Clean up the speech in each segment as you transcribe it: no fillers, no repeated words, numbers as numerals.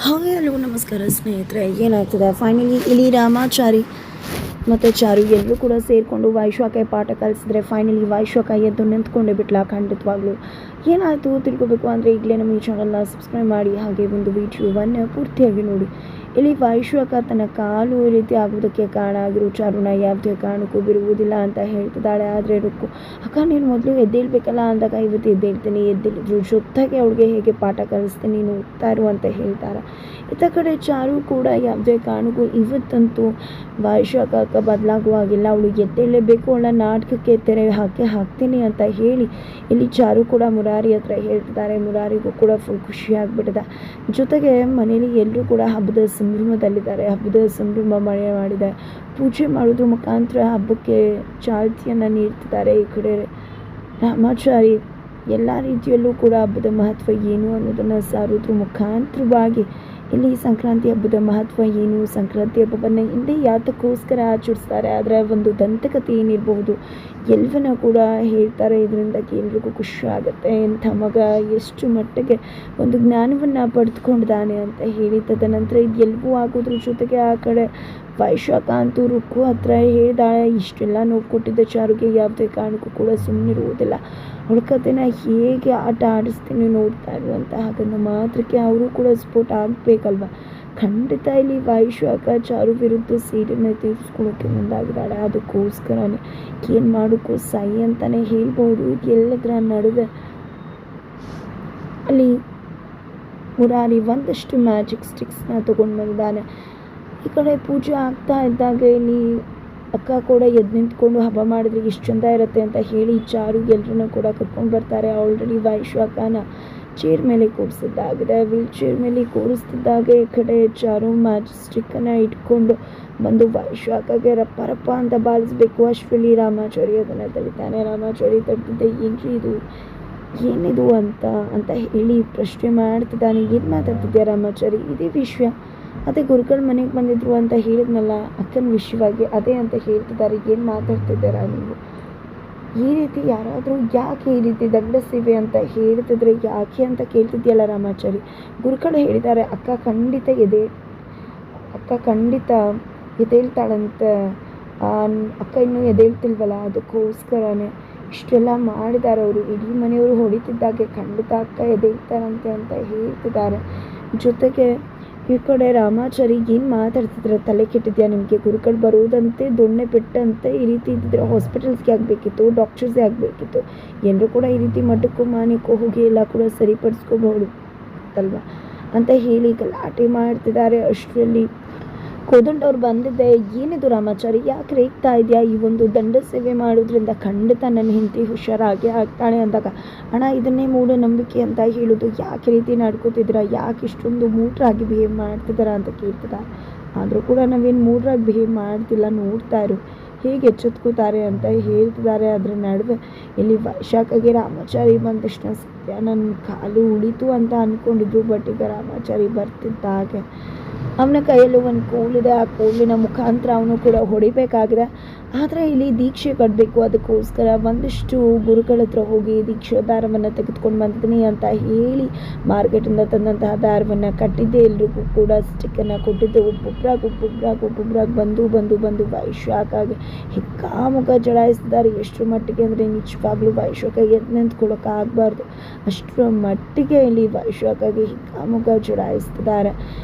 Hi hello ನಮಸ್ಕಾರ ಸ್ನೇಹಿತರೆ. ಏನಾಗ್ತದೆ ಫೈನಲಿ ಇಲ್ಲಿ ರಾಮಾಚಾರಿ ಮತ್ತು ಚಾರು ಎಲ್ಲರೂ ಕೂಡ ಸೇರಿಕೊಂಡು ವೈಶ್ವಕ್ಕೆ ಪಾಠ ಕಲಿಸಿದ್ರೆ ಫೈನಲಿ ವೈಶ್ವಕ ಎದ್ದು ನಿಂತ್ಕೊಂಡೇ ಬಿಟ್ಲ. ಖಂಡಿತವಾಗ್ಲೂ ಏನಾಯಿತು ತಿಳ್ಕೊಬೇಕು ಅಂದರೆ ಈಗಲೇ ನಮ್ಮ ಈ ಚಾನಲ್ನ ಸಬ್ಸ್ಕ್ರೈಬ್ ಮಾಡಿ, ಹಾಗೆ ಒಂದು ವಿಡಿಯೋವನ್ನು ಪೂರ್ತಿಯಾಗಿ ನೋಡಿ. ಇಲ್ಲಿ ವೈಶ್ವಕ ತನ್ನ ಕಾಲು ಈ ರೀತಿ ಆಗೋದಕ್ಕೆ ಕಾರಣ ಆಗಿರೋ ಚಾರುನ ಯಾವುದೇ ಕಾರಣಕ್ಕೂ ಬಿಡುವುದಿಲ್ಲ ಅಂತ ಹೇಳ್ತಿದ್ದಾಳೆ. ಆದರೆ ರುಕ್ಕು, ಅಕ್ಕ ನೀನು ಮೊದಲು ಎದ್ದೇಳ್ಬೇಕಲ್ಲ ಅಂದಾಗ ಇವತ್ತು ಎದ್ದೇಳ್ತೀನಿ, ಎದ್ದೇಳಿದ್ರು ಜೊತೆಗೆ ಅವಳಿಗೆ ಹೇಗೆ ಪಾಠ ಕಲಿಸ್ತೀನಿ, ನೀನು ಓದ್ತಾ ಇರು ಅಂತ ಹೇಳ್ತಾರೆ. ಇತ್ತ ಕಡೆ ಚಾರು ಕೂಡ ಯಾವುದೇ ಕಾರಣಕ್ಕೂ ಇವತ್ತಂತೂ ವೈಶ್ವಕ ಅಕ್ಕ ಬದಲಾಗುವಾಗಿಲ್ಲ, ಅವಳು ಎದ್ದೇಳಲೇಬೇಕು, ಅವಳ ನಾಟಕಕ್ಕೆ ತೆರೆ ಹಾಕ್ತೀನಿ ಅಂತ ಹೇಳಿ ಇಲ್ಲಿ ಚಾರು ಕೂಡ ಮುರಾರಿ ಹತ್ರ ಹೇಳ್ತಿದ್ದಾರೆ. ಮುರಾರಿಗೂ ಕೂಡ ಫುಲ್ ಖುಷಿ ಆಗ್ಬಿಟ್ಟಿದೆ. ಜೊತೆಗೆ ಮನೇಲಿ ಎಲ್ಲರೂ ಕೂಡ ಹಬ್ಬದ ಸಂಭ್ರಮದಲ್ಲಿದ್ದಾರೆ. ಹಬ್ಬದ ಸಂಭ್ರಮ ಮಾಡಿದೆ, ಪೂಜೆ ಮಾಡೋದ್ರ ಮುಖಾಂತರ ಹಬ್ಬಕ್ಕೆ ಚಾಲ್ತಿಯನ್ನು ನೀಡ್ತಿದ್ದಾರೆ. ಈ ಕಡೆ ರಾಮಾಚಾರಿ ಎಲ್ಲ ರೀತಿಯಲ್ಲೂ ಕೂಡ ಹಬ್ಬದ ಮಹತ್ವ ಏನು ಅನ್ನೋದನ್ನು ಸಾರೋದ್ರ ಮುಖಾಂತರವಾಗಿ ಇಲ್ಲಿ ಸಂಕ್ರಾಂತಿ ಹಬ್ಬದ ಮಹತ್ವ ಏನು, ಸಂಕ್ರಾಂತಿ ಹಬ್ಬವನ್ನು ಹಿಂದೆ ಯಾತಕ್ಕೋಸ್ಕರ ಆಚರಿಸ್ತಾರೆ, ಅದರ ಒಂದು ದಂತಕತೆ ಏನಿರಬಹುದು ಎಲ್ಲವನ್ನ ಕೂಡ ಹೇಳ್ತಾರೆ. ಇದರಿಂದಾಗಿ ಎಲ್ರಿಗೂ ಖುಷಿ ಆಗುತ್ತೆ. ಇಂಥ ಮಗ ಎಷ್ಟು ಮಟ್ಟಿಗೆ ಒಂದು ಜ್ಞಾನವನ್ನು ಪಡೆದುಕೊಂಡಿದ್ದಾನೆ ಅಂತ ಹೇಳಿ. ತದನಂತರ ಇದು ಎಲ್ಲವೂ ಆಗೋದ್ರ ಜೊತೆಗೆ ಆ ಕಡೆ ವೈಶ್ವಕ ಅಂತೂ ರುಕ್ಕು ಹತ್ರ ಹೇಳಿದಾಳೆ, ಇಷ್ಟೆಲ್ಲ ನೋವು ಕೊಟ್ಟಿದ್ದ ಚಾರುಗೆ ಯಾವುದೇ ಕಾರಣಕ್ಕೂ ಕೂಡ ಸುಮ್ಮನಿರುವುದಿಲ್ಲ, ಅವಳ ಕಥೆನ ಹೇಗೆ ಆಟ ಆಡಿಸ್ತೀನಿ ನೋಡ್ತಾ ಇರುವಂತ. ಹಾಗನ್ನ ಮಾತ್ರಕ್ಕೆ ಅವರು ಕೂಡ ಸಪೋರ್ಟ್ ಆಗಬೇಕಲ್ವ. ಖಂಡಿತ ಇಲ್ಲಿ ವೈಶ್ವಕ ಚಾರು ವಿರುದ್ಧ ಸೀರೆನ ತೀರಿಸ್ಕೊಳ್ಳೋಕ್ಕೆ ಮುಂದಾಗಿದ್ದಾಳೆ. ಅದಕ್ಕೋಸ್ಕರನೇ ಏನು ಮಾಡೋಕ್ಕೂ ಸೈ ಅಂತಲೇ ಹೇಳ್ಬೋದು. ಎಲ್ಲದರ ನಡುವೆ ಅಲ್ಲಿ ಮುರಾರಿ ಒಂದಷ್ಟು ಮ್ಯಾಜಿಕ್ ಸ್ಟಿಕ್ಸ್ನ ತೊಗೊಂಡು ಬಂದಿದ್ದಾನೆ. ಈ ಕಡೆ ಪೂಜೆ ಆಗ್ತಾ ಇದ್ದಾಗ ಇಲ್ಲಿ ಅಕ್ಕ ಕೂಡ ಎದ್ದು ನಿಂತ್ಕೊಂಡು ಹಬ್ಬ ಮಾಡಿದ್ರೆ ಎಷ್ಟು ಚಂದ ಇರುತ್ತೆ ಅಂತ ಹೇಳಿ ಚಾರು ಎಲ್ಲರನ್ನೂ ಕೂಡ ಕರ್ಕೊಂಡು ಬರ್ತಾರೆ. ಆಲ್ರೆಡಿ ವೈಶ್ವಕನ ಚೇರ್ ಮೇಲೆ ಕೂರಿಸಿದ್ದಾಗಿದೆ. ವೀಲ್ ಚೇರ್ ಮೇಲೆ ಕೂರಿಸ್ತಿದ್ದಾಗ ಈ ಕಡೆ ಚಾರು ಮ್ಯಾಜಿಸ್ಟಿಕ್ಕನ್ನು ಇಟ್ಕೊಂಡು ಬಂದು ವೈಶ್ವಕಗೆ ರಪ್ಪ ರಪ್ಪ ಅಂತ ಬಾರಿಸ್ಬೇಕು. ಅಷ್ಟರಲ್ಲಿ ರಾಮಾಚಾರಿ ಅದನ್ನು ತಡಿತಾನೆ. ರಾಮಾಚಾರಿ ತಡ್ತಿದ್ದೆ, ಏನಿದು ಅಂತ ಹೇಳಿ ಪ್ರಶ್ನೆ ಮಾಡ್ತಿದ್ದಾನೆ. ಏನು ಮಾತಾಡ್ತಿದ್ಯಾ ರಾಮಾಚಾರಿ? ಇದೇ ವಿಷಯ, ಅದೇ ಗುರುಗಳ ಮನೆಗೆ ಬಂದಿದ್ರು ಅಂತ ಹೇಳಿದ್ನಲ್ಲ ಅಕ್ಕನ ವಿಷಯವಾಗಿ, ಅದೇ ಅಂತ ಹೇಳ್ತಿದ್ದಾರೆ. ಏನು ಮಾತಾಡ್ತಿದ್ದಾರಾ ನೀವು? ಈ ರೀತಿ ಯಾರಾದರೂ ಯಾಕೆ ಈ ರೀತಿ ದಂಡ ಸೇವೆ ಅಂತ ಹೇಳ್ತಿದ್ರೆ ಯಾಕೆ ಅಂತ ಕೇಳ್ತಿದ್ಯಲ್ಲ ರಾಮಾಚಾರಿ. ಗುರುಗಳು ಹೇಳಿದ್ದಾರೆ ಅಕ್ಕ ಖಂಡಿತ ಎದ್ದೇಳ್ತಾಳಂತೆ. ಅಕ್ಕ ಇನ್ನೂ ಎದ್ದೇಳ್ತಿಲ್ವಲ್ಲ, ಅದಕ್ಕೋಸ್ಕರನೇ ಇಷ್ಟೆಲ್ಲ ಮಾಡಿದ್ದಾರೆ ಅವರು. ಇಡೀ ಮನೆಯವರು ಹೊಡಿತಿದ್ದಾಗೆ ಖಂಡಿತ ಅಕ್ಕ ಎದ್ದೇಳ್ತಾರಂತೆ ಅಂತ ಹೇಳ್ತಿದ್ದಾರೆ. ಜೊತೆಗೆ ಈ ಕಡೆ ರಾಮಾಚಾರಿ ಏನು ಮಾತಾಡ್ತಿದ್ರೆ, ತಲೆ ಕೆಟ್ಟಿದ್ಯಾ ನಿಮಗೆ? ಗುರುಗಳು ಬರೋದಂತೆ ದೊಣ್ಣೆ ಪೆಟ್ಟಂತೆ ಈ ರೀತಿ ಇದ್ದಿದ್ರೆ ಹಾಸ್ಪಿಟಲ್ಸ್ಗೆ ಆಗಬೇಕಿತ್ತು, ಡಾಕ್ಟರ್ಸ್ಗೆ ಆಗಬೇಕಿತ್ತು. ಎಲ್ಲರೂ ಕೂಡ ಈ ರೀತಿ ಮಠಕ್ಕೂ ಮಾನಿಕೋ ಹೋಗಿ ಎಲ್ಲ ಕೂಡ ಸರಿಪಡಿಸ್ಕೋಬಹುದು ಅಲ್ವಾ ಅಂತ ಹೇಳಿ ಗಲಾಟೆ ಮಾಡ್ತಿದ್ದಾರೆ. ಅಷ್ಟರಲ್ಲಿ ಕೋದಂಡವ್ರು ಬಂದಿದ್ದೆ. ಏನಿದು ರಾಮಾಚಾರಿ, ಯಾಕೆ ರೇಗ್ತಾ ಇದೆಯಾ? ಈ ಒಂದು ದಂಡ ಸೇವೆ ಮಾಡೋದ್ರಿಂದ ಖಂಡಿತ ನನ್ನ ಹೆಂಡತಿ ಹುಷಾರಾಗಿ ಆಗ್ತಾಳೆ ಅಂದಾಗ, ಅಣ್ಣ ಇದನ್ನೇ ಮೂಢನಂಬಿಕೆ ಅಂತ ಹೇಳೋದು, ಯಾಕೆ ರೀತಿ ನಡ್ಕೋತಿದ್ದೀರಾ? ಯಾಕೆ ಇಷ್ಟೊಂದು ಮೂಡ್ರಾಗಿ ಬಿಹೇವ್ ಮಾಡ್ತಿದ್ದಾರಾ ಅಂತ ಕೇಳ್ತಿದ್ದಾರೆ. ಆದರೂ ಕೂಡ ನಾವೇನು ಮೂಡ್ರಾಗಿ ಬಿಹೇವ್ ಮಾಡ್ತಿಲ್ಲ, ನೋಡ್ತಾ ಇರು ಹೇಗೆ ಎಚ್ಚೆತ್ಕೋತಾರೆ ಅಂತ ಹೇಳ್ತಿದ್ದಾರೆ. ಅದರ ನಡುವೆ ಇಲ್ಲಿ ವೈಶಾಖಗೆ ರಾಮಾಚಾರಿ ಬಂದ ತಕ್ಷಣ ಸತ್ಯ ನನ್ನ ಕಾಲು ಉಳಿತು ಅಂತ ಅಂದ್ಕೊಂಡಿದ್ರು. ಬಟ್ ಈಗ ರಾಮಾಚಾರಿ ಬರ್ತಿದ್ದ ಹಾಗೆ ಅವನ ಕೈಯಲ್ಲೂ ಒಂದು ಕೋಲಿದೆ. ಆ ಕೋಲಿನ ಮುಖಾಂತರ ಅವನು ಕೂಡ ಹೊಡಿಬೇಕಾಗಿದೆ. ಆದರೆ ಇಲ್ಲಿ ದೀಕ್ಷೆ ಕಟ್ಟಬೇಕು, ಅದಕ್ಕೋಸ್ಕರ ಒಂದಿಷ್ಟು ಗುರುಗಳ ಹತ್ರ ಹೋಗಿ ದೀಕ್ಷಾ ದಾರವನ್ನು ತೆಗೆದುಕೊಂಡು ಬಂದಿದ್ದೀನಿ ಅಂತ ಹೇಳಿ ಮಾರ್ಕೆಟಿಂದ ತಂದಂತಹ ದಾರವನ್ನು ಕಟ್ಟಿದ್ದೆ. ಎಲ್ರಿಗೂ ಕೂಡ ಸ್ಟಿಕ್ಕನ್ನು ಕೊಟ್ಟಿದ್ದೆ. ಒಬ್ಬೊಬ್ಬರಾಗಿ ಬಂದು ವೈಶ್ವಕಾಗೆ ಹಿಕ್ಕಾಮುಖ ಜಡಾಯಿಸಿದ್ದಾರೆ. ಎಷ್ಟರ ಮಟ್ಟಿಗೆ ಅಂದರೆ ನಿಜವಾಗ್ಲೂ ವೈಶ್ವಕ ಎದ್ದು ನಿಂತ್ಕೊಳ್ಳೋಕ್ಕಾಗಬಾರ್ದು, ಅಷ್ಟರ ಮಟ್ಟಿಗೆ ಇಲ್ಲಿ ವೈಶ್ವಕಾಗೆ ಹಿಕ್ಕಾಮುಖ ಜಡಾಯಿಸ್ತಿದ್ದಾರೆ.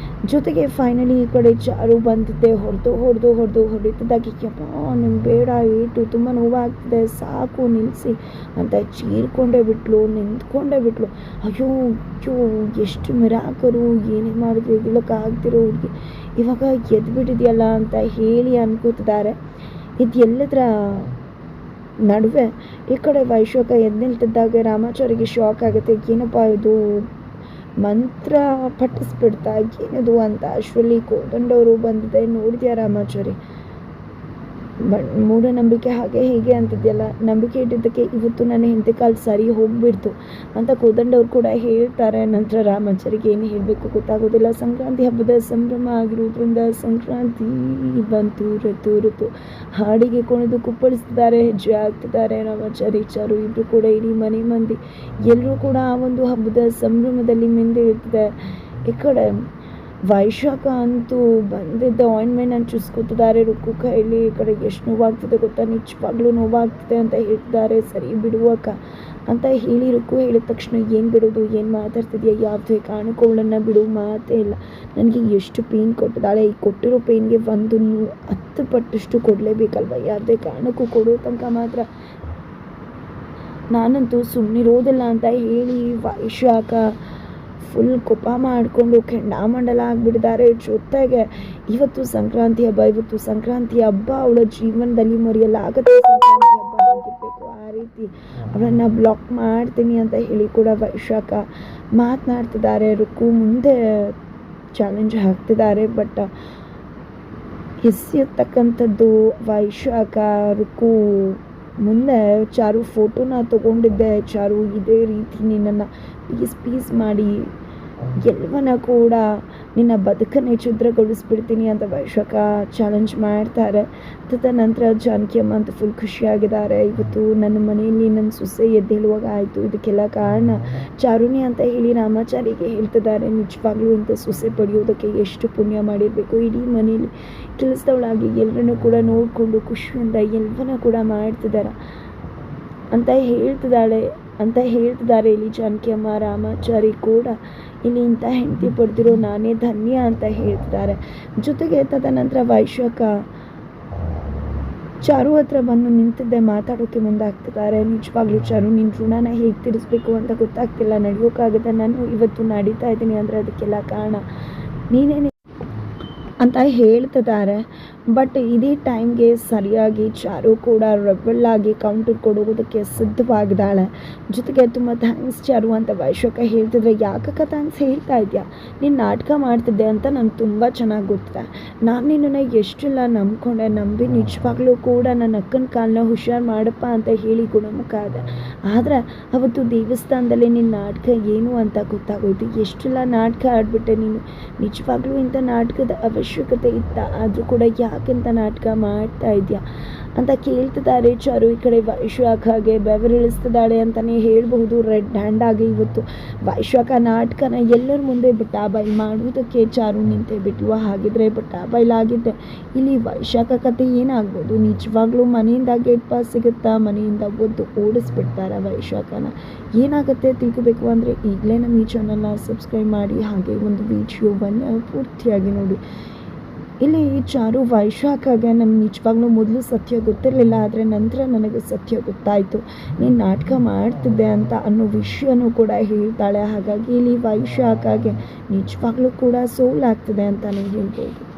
ಜೊತೆಗೆ ಫೈನಲಿ ಈ ಕಡೆ ಚಾರು ಬಂದಿದ್ದೆ. ಹೊಡೆದಿದ್ದಾಗೆ ಯಪ್ಪ ನಿಮ್ಗೆ ಬೇಡ, ಏಟು ತುಂಬ ನೋವಾಗ್ತಿದೆ, ಸಾಕು ನಿಲ್ಲಿಸಿ ಅಂತ ಚೀರ್ಕೊಂಡೇ ಬಿಟ್ಲು, ನಿಂತ್ಕೊಂಡೇ ಬಿಟ್ಲು. ಅಯ್ಯೋ ಎಷ್ಟು ಮಿರಾಕರು, ಏನೇ ಮಾಡಿದ್ರು ಎದುಳಕ್ಕಾಗ್ತಿರೋ ಹುಡುಗಿ ಇವಾಗ ಎದ್ಬಿಟ್ಟಿದೆಯಲ್ಲ ಅಂತ ಹೇಳಿ ಅನ್ಕೋತಿದ್ದಾರೆ. ಇದೆಲ್ಲದರ ನಡುವೆ ಈ ಕಡೆ ವೈಶ್ವಕ ಎದ್ದು ನಿಲ್ತಿದ್ದಾಗ ರಾಮಾಚಾರಿಗೆ ಶಾಕ್ ಆಗುತ್ತೆ. ಏನಪ್ಪ ಇದು ಮಂತ್ರ ಪಠಿಸ್ಬಿಡ್ತಾ, ಏನದು ಅಂತ. ಅಷ್ಟರಲ್ಲಿ ಕೋದಂಡವರು ಬಂದಿದೆ. ನೋಡಿದ್ಯಾ ರಾಮಾಚಾರಿ, ಮೂಢನಂಬಿಕೆ ಹಾಗೆ ಹೀಗೆ ಅಂತಿದೆಯಲ್ಲ, ನಂಬಿಕೆ ಇಟ್ಟಿದ್ದಕ್ಕೆ ಇವತ್ತು ನನ್ನ ಹೆಂಡತಿ ಕಾಲು ಸರಿ ಹೋಗ್ಬಿಡ್ತು ಅಂತ ಕೋದಂಡವ್ರು ಕೂಡ ಹೇಳ್ತಾರೆ. ನಂತರ ರಾಮಾಚಾರಿಗೆ ಏನು ಹೇಳಬೇಕು ಗೊತ್ತಾಗೋದಿಲ್ಲ. ಸಂಕ್ರಾಂತಿ ಹಬ್ಬದ ಸಂಭ್ರಮ ಆಗಿರೋದ್ರಿಂದ ಸಂಕ್ರಾಂತಿ ಬಂತು ಋತು ಹಾಡಿಗೆ ಕುಣಿದು ಕುಪ್ಪಳಿಸ್ತಿದ್ದಾರೆ, ಹೆಜ್ಜೆ ಆಗ್ತಿದ್ದಾರೆ. ರಾಮಾಚಾರಿ ಚಾರು ಇಬ್ಬರು ಕೂಡ ಇಡೀ ಮನೆ ಮಂದಿ ಎಲ್ಲರೂ ಕೂಡ ಆ ಒಂದು ಹಬ್ಬದ ಸಂಭ್ರಮದಲ್ಲಿ ಮಿಂದೇಳ್ತಿದೆ. ಈ ಕಡೆ ವೈಶಾಖ ಅಂತೂ ಬಂದಿದ್ದ ಆಯಿಂಟ್ಮೆಂಟ್ ಚುಸ್ಕೊತಿದ್ದಾರೆ ರುಕ್ಕು ಕೈಲಿ. ಈ ಕಡೆ ಎಷ್ಟು ನೋವಾಗ್ತಿದೆ ಗೊತ್ತಾ, ನಿಜವಾಗ್ಲೂ ನೋವಾಗ್ತಿದೆ ಅಂತ ಹೇಳ್ತಿದ್ದಾರೆ. ಸರಿ ಬಿಡುವಕ್ಕ ಅಂತ ಹೇಳಿ ರುಕ್ಕು ಹೇಳಿದ ತಕ್ಷಣ ಏನು ಬಿಡೋದು, ಏನು ಮಾತಾಡ್ತಿದ್ಯಾ, ಯಾವುದೇ ಕಾರಣಕ್ಕೂ ಅವಳನ್ನು ಬಿಡು ಮಾತೇ ಇಲ್ಲ. ನನಗೆ ಎಷ್ಟು ಪೇಯ್ನ್ ಕೊಟ್ಟಿದ್ದಾಳೆ, ಈ ಕೊಟ್ಟಿರೋ ಪೇಯ್ನ್ಗೆ 10 ಪಟ್ಟಷ್ಟು ಕೊಡಲೇಬೇಕಲ್ವ, ಯಾವುದೇ ಕಾರಣಕ್ಕೂ ಕೊಡೋ ತನಕ ಮಾತ್ರ ನಾನಂತೂ ಸುಮ್ಮನಿರೋದಿಲ್ಲ ಅಂತ ಹೇಳಿ ವೈಶಾಖ ಫುಲ್ ಕೋಪ ಮಾಡಿಕೊಂಡು ಕೆಂಡಾಮಂಡಲ ಆಗಿಬಿಟ್ಟಿದ್ದಾರೆ. ಜೊತೆಗೆ ಇವತ್ತು ಸಂಕ್ರಾಂತಿ ಹಬ್ಬ, ಅವಳ ಜೀವನದಲ್ಲಿ ಮರೆಯಲಾಗದ ಸಂಕ್ರಾಂತಿ ಹಬ್ಬ ಆಗಿರಬೇಕು. ಆ ರೀತಿ ಅವಳನ್ನು ಬ್ಲಾಕ್ ಮಾಡ್ತೀನಿ ಅಂತ ಹೇಳಿ ಕೂಡ ವೈಶಾಖ ಮಾತನಾಡ್ತಿದ್ದಾರೆ. ರುಕ್ಕು ಮುಂದೆ ಚಾಲೆಂಜ್ ಹಾಕ್ತಿದ್ದಾರೆ. ಬಟ್ ಎಸೆಯತಕ್ಕಂಥದ್ದು ವೈಶಾಖ. ರುಕ್ಕು ಮುಂದೆ ಚಾರು ಫೋಟೋನ ತೊಗೊಂಡಿದ್ದೆ, ಚಾರು ಇದೇ ರೀತಿ ನಿನ್ನನ್ನು ಪೀಸ್ ಮಾಡಿ ಎಲ್ಲವನ್ನ ಕೂಡ ನಿನ್ನ ಬದುಕನ್ನೇ ಛಿದ್ರಗೊಳಿಸ್ಬಿಡ್ತೀನಿ ಅಂತ ವೈಶಾಖ ಚಾಲೆಂಜ್ ಮಾಡ್ತಾರೆ. ತದನಂತರ ಜಾನಕಿ ಅಮ್ಮ ಅಂತ ಫುಲ್ ಖುಷಿಯಾಗಿದ್ದಾರೆ. ಇವತ್ತು ನನ್ನ ಮನೆಯಲ್ಲಿ ನನ್ನ ಸೊಸೆ ಎದ್ದೇಳುವಾಗ ಆಯಿತು, ಇದಕ್ಕೆಲ್ಲ ಕಾರಣ ಚಾರುಣಿ ಅಂತ ಹೇಳಿ ರಾಮಾಚಾರಿಗೆ ಹೇಳ್ತಿದ್ದಾರೆ. ನಿಜವಾಗ್ಲೂ ಇಂಥ ಸೊಸೆ ಪಡೆಯೋದಕ್ಕೆ ಎಷ್ಟು ಪುಣ್ಯ ಮಾಡಿರಬೇಕು. ಇಡೀ ಮನೆಯಲ್ಲಿ ಕೆಲಸದವಳಾಗಿ ಎಲ್ಲರನ್ನೂ ಕೂಡ ನೋಡಿಕೊಂಡು ಖುಷಿಯಿಂದ ಎಲ್ಲವನ್ನ ಕೂಡ ಮಾಡ್ತಿದ್ದಾರೆ ಅಂತ ಹೇಳ್ತಿದ್ದಾರೆ ಇಲ್ಲಿ ಜಾನಕಿ ಅಮ್ಮ. ರಾಮಾಚಾರಿ ಕೂಡ ಇಲ್ಲಿ ಇಂಥ ಹೆಂಡತಿ ಪಡೆದಿರೋ ನಾನೇ ಧನ್ಯ ಅಂತ ಹೇಳ್ತಿದ್ದಾರೆ. ಜೊತೆಗೆ ತದನಂತರ ವೈಶಾಖ ಚಾರು ಹತ್ರ ಬಂದು ನಿಂತಿದ್ದೆ, ಮಾತಾಡೋಕ್ಕೆ ಮುಂದಾಗ್ತಿದ್ದಾರೆ. ನಿಜವಾಗ್ಲೂ ಚಾರು, ನಿನ್ನ ಋಣನ ಹೇಗೆ ತೀರಿಸ್ಬೇಕು ಅಂತ ಗೊತ್ತಾಗ್ತಿಲ್ಲ, ನಡೆಯೋಕ್ಕಾಗುತ್ತೆ. ನಾನು ಇವತ್ತು ನಡೀತಾ ಇದ್ದೀನಿ ಅಂದರೆ ಅದಕ್ಕೆಲ್ಲ ಕಾರಣ ನೀನೇನೆ ಅಂತ ಹೇಳ್ತಿದ್ದಾರೆ. ಬಟ್ ಇದೇ ಟೈಮ್ಗೆ ಸರಿಯಾಗಿ ಚಾರು ಕೂಡ ರೆಬಲ್ ಆಗಿ ಕೌಂಟರ್ ಕೊಡೋದಕ್ಕೆ ಸಿದ್ಧವಾಗಿದ್ದಾಳೆ. ಜೊತೆಗೆ ತುಂಬ ಥ್ಯಾಂಕ್ಸ್ ಚಾರು ಅಂತ ವೈಶಾಖ ಹೇಳ್ತಿದ್ರೆ, ಯಾಕಕ್ಕ ಥ್ಯಾಂಕ್ಸ್ ಹೇಳ್ತಾ ಇದೆಯಾ, ನೀನು ನಾಟಕ ಮಾಡ್ತಿದ್ದೆ ಅಂತ ನಂಗೆ ತುಂಬ ಚೆನ್ನಾಗಿ ಗೊತ್ತಿದೆ. ನಾನು ನಿನ್ನನ್ನು ಎಷ್ಟೆಲ್ಲ ನಂಬಿ ನಿಜವಾಗ್ಲೂ ಕೂಡ ನನ್ನ ಅಕ್ಕನ ಕಾಲನ್ನ ಹುಷಾರು ಮಾಡಪ್ಪ ಅಂತ ಹೇಳಿ ಗುಣಮುಖ ಆದೆ. ಆದರೆ ಅವತ್ತು ದೇವಸ್ಥಾನದಲ್ಲಿ ನಿನ್ನ ನಾಟಕ ಏನು ಅಂತ ಗೊತ್ತಾಗೋಯ್ತು. ಎಷ್ಟೆಲ್ಲ ನಾಟಕ ಆಡ್ಬಿಟ್ಟೆ ನೀನು, ನಿಜವಾಗ್ಲೂ ಇಂಥ ನಾಟಕದ ಅವಶ್ಯಕತೆ ಇತ್ತ, ಆದರೂ ಕೂಡ ಯಾಕೆಂತ ನಾಟಕ ಮಾಡ್ತಾ ಇದೆಯಾ ಅಂತ ಕೇಳ್ತಿದ್ದಾರೆ ಚಾರು. ಈ ಕಡೆ ವೈಶಾಖಗೆ ಬೆವರಿಳಿಸ್ತಿದ್ದಾಳೆ ಅಂತಲೇ ಹೇಳಬಹುದು. ರೆಡ್ ಹ್ಯಾಂಡ್ ಆಗಿ ಇವತ್ತು ವೈಶಾಖ ನಾಟಕನ ಎಲ್ಲರ ಮುಂದೆ ಬೈಲ್ ಮಾಡುವುದಕ್ಕೆ ಚಾರು ನಿಂತೇ ಬಿಟ್ಲು. ಹಾಗಿದ್ರೆ ಬೈಲಾಗಿದ್ದೆ ಇಲ್ಲಿ ವೈಶಾಖ ಕತೆ ಏನಾಗ್ಬೋದು, ನಿಜವಾಗ್ಲೂ ಮನೆಯಿಂದ ಗೇಟ್ ಪಾಸ್ ಸಿಗುತ್ತಾ, ಮನೆಯಿಂದ ಒದ್ದು ಓಡಿಸ್ಬಿಡ್ತಾರ ವೈಶಾಖನ, ಏನಾಗುತ್ತೆ ತಿಳ್ಕೋಬೇಕು ಅಂದರೆ ಈಗಲೇ ನಮ್ಮ ಈ ಚಾನಲ್ನ ಸಬ್ಸ್ಕ್ರೈಬ್ ಮಾಡಿ, ಹಾಗೆ ಒಂದು ವಿಡಿಯೋವನ್ನು ಪೂರ್ತಿಯಾಗಿ ನೋಡಿ. ಇಲ್ಲಿ ಚಾರು ವೈಶಾಖಗೆ ನನಗೆ ನಿಜವಾಗ್ಲೂ ಮೊದಲು ಸತ್ಯ ಗೊತ್ತಿರಲಿಲ್ಲ, ಆದರೆ ನಂತರ ನನಗೆ ಸತ್ಯ ಗೊತ್ತಾಯಿತು, ನೀನು ನಾಟಕ ಮಾಡ್ತಿದ್ದೆ ಅಂತ ಅನ್ನೋ ವಿಷಯನೂ ಕೂಡ ಹೇಳ್ತಾಳೆ. ಹಾಗಾಗಿ ಇಲ್ಲಿ ವೈಶಾಖಗೆ ನಿಜವಾಗ್ಲೂ ಕೂಡ ಸೋಲಾಗ್ತಿದೆ ಅಂತಲೇ ಹೇಳ್ಬೋದು.